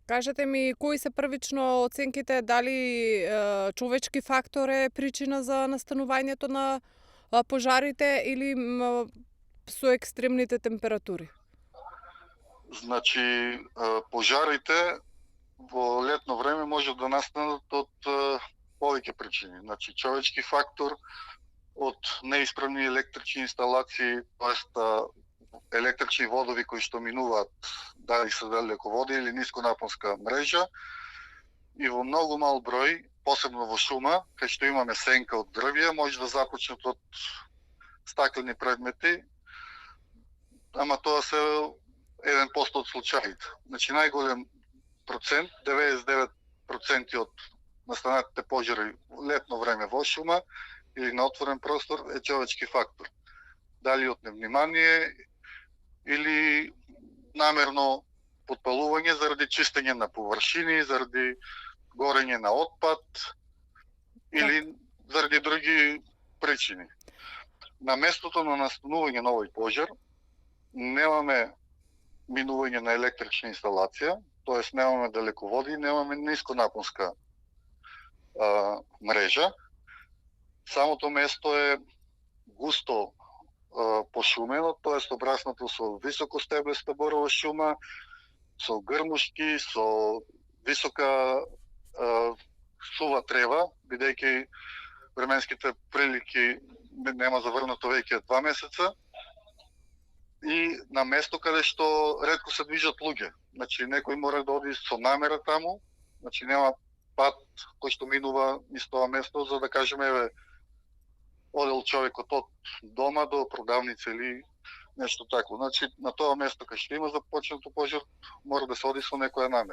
Кажете ми, кои се првично оценките дали човечки фактор е причина за настанувањето на пожарите или со екстремните температури? Значи, пожарите во летно време може да настанат од повеќе причини. Значи, човечки фактор, од неисправни електрични инсталации, тоест електрични водови кои што минуваат, дали се далеководи или нисконапонска мрежа, и во многу мал број, посебно во шума, кај што имаме сенка од дрвја, може да започнат од стаклени предмети, ама тоа се 1% од случаите. Значи најголем процент, 99% од настанатите пожари во летно време во шума или на отворен простор е човечки фактор. Дали од невнимание или намерно подпалување заради чистење на површини, заради горење на отпад или заради други причини. На местото на настанување на овој пожар немаме минување на електрична инсталација, тоест немаме далеководи, немаме нисконапонска мрежа. Самото место е густо пошумено, тоест обраснато со високостеблеста борова шума, со грмушки, со висока сува трева, бидејќи временските прилики нема заврнато веќе 2 месеца. И на место каде што ретко се движат луѓе. Значи некој мора да оди со намера таму, значи нема пат кој што минува низ тоа место за да кажеме еве одел човекот од дома до продавница или нешто такво. Значи на тоа место кај што има започнато пожар мора да се оди со некоја намера.